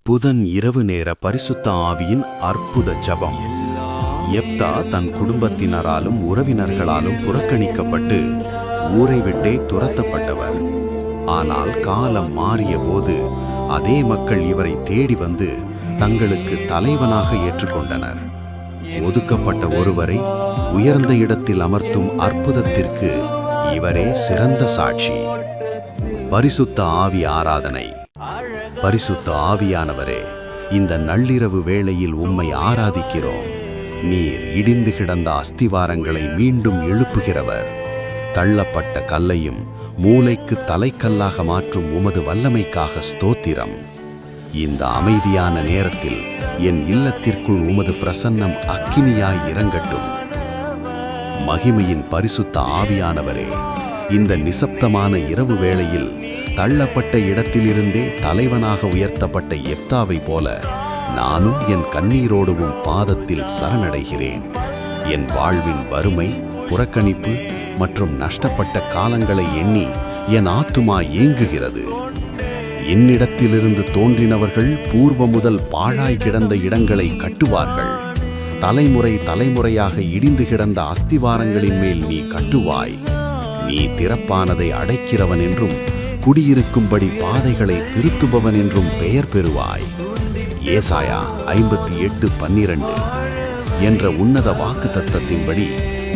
புதன் இரவு நேர பரிசுத்த ஆவியின் அற்புத ஜெபம். யெப்தா தன் குடும்பத்தினராலும் உறவினர்களாலும் புறக்கணிக்கப்பட்டு ஊரை விட்டே துரத்தப்பட்டவர். ஆனால் காலம் மாறிய போது அதே மக்கள் இவரை தேடி வந்து தங்களுக்கு தலைவனாக ஏற்றுக்கொண்டனர். ஒதுக்கப்பட்ட ஒருவரை உயர்ந்த இடத்தில் அமர்த்தும் அற்புதத்திற்கு இவரே சிறந்த சாட்சி. பரிசுத்த ஆவி ஆராதனை. பரிசுத்த ஆவியானவரே, இந்த நள்ளிரவு வேளையில் உம்மை ஆராதிக்கிறோம். நீர் இடிந்து கிடந்த அஸ்திவாரங்களை மீண்டும் எழுப்புகிறவர். தள்ளப்பட்ட கல்லையும் மூளைக்கு தலைக்கல்லாக மாற்றும் உமது வல்லமைக்காக ஸ்தோத்திரம். இந்த அமைதியான நேரத்தில் என் இல்லத்திற்குள் உமது பிரசன்னம் அக்கினியாய் இறங்கட்டும். மகிமையின் பரிசுத்த ஆவியானவரே, இந்த நிசப்தமான இரவு வேளையில் தள்ளப்பட்ட இடத்திலிருந்தே தலைவனாக உயர்த்தப்பட்ட யெப்தாவை போல நானும் என் கண்ணீரோடுவும் பாதத்தில் சரணடைகிறேன். என் வாழ்வின் வறுமை, புறக்கணிப்பு மற்றும் நஷ்டப்பட்ட காலங்களை எண்ணி என் ஆத்துமா ஏங்குகிறது. என்னிடத்திலிருந்து தோன்றினவர்கள் பூர்வ முதல் பாழாய் கிடந்த இடங்களை கட்டுவார்கள். தலைமுறை தலைமுறையாக இடிந்து கிடந்த அஸ்திவாரங்களின் மேல் நீ கட்டுவாய். நீ திறப்பானதை அடைக்கிறவன் என்றும் குடியிருக்கும்படி பாதைகளை திருத்துபவன் என்றும் பெயர் பெறுவாய். ஏசாயா 58:12 என்ற உன்னத வாக்கு தத்தத்தின்படி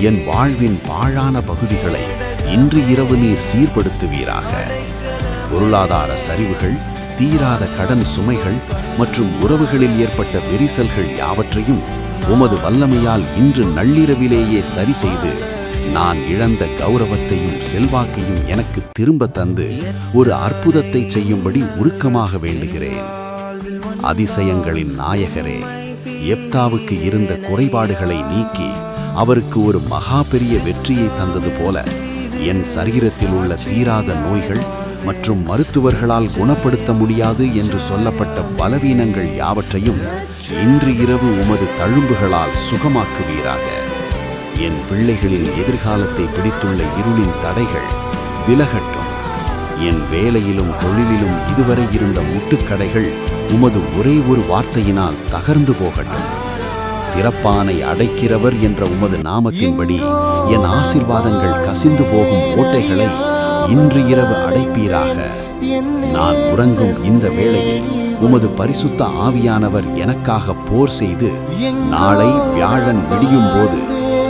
என் வாழ்வின் பாழான பகுதிகளை இன்று இரவு நீர் சீர்படுத்துவீராக. பொருளாதார சரிவுகள், தீராத கடன் சுமைகள் மற்றும் உறவுகளில் ஏற்பட்ட விரிசல்கள் யாவற்றையும் உமது வல்லமையால் இன்று நள்ளிரவிலேயே சரி செய்து நான் இழந்த கௌரவத்தையும் செல்வாக்கையும் எனக்கு திரும்ப தந்து ஒரு அற்புதத்தை செய்யும்படி உருக்கமாக வேண்டுகிறேன். அதிசயங்களின் நாயகரே, யெப்தாவுக்கு இருந்த குறைபாடுகளை நீக்கி அவருக்கு ஒரு மகா பெரிய வெற்றியை தந்தது போல என் சரீரத்தில் உள்ள தீராத நோய்கள் மற்றும் மருத்துவர்களால் குணப்படுத்த முடியாது என்று சொல்லப்பட்ட பலவீனங்கள் யாவற்றையும் இன்று இரவு உமது தழும்புகளால் சுகமாக்குவீராக. என் பிள்ளைகளின் எதிர்காலத்தை பிடித்துள்ள இருளின் தடைகள் விலகட்டும். என் வேலையிலும் தொழிலிலும் இதுவரை இருந்த முட்டுக்கடைகள் உமது ஒரே ஒரு வார்த்தையினால் தகர்ந்து போகட்டும். திறப்பானை அடைக்கிறவர் என்ற உமது நாமத்தின்படி என் ஆசீர்வாதங்கள் கசிந்து போகும் ஓட்டைகளை இன்று இரவு அடைப்பீராக. நான் உறங்கும் இந்த வேளையில் உமது பரிசுத்த ஆவியானவர் எனக்காக போர் செய்து நாளை வியாழன் விடியும் போது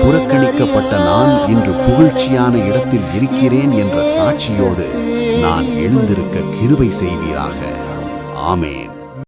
புறக்கணிக்கப்பட்ட நான் இன்று புகழ்ச்சியான இடத்தில் இருக்கிறேன் என்ற சாட்சியோடு நான் எழுந்திருக்க கிருபை செய்வீராக. ஆமேன்.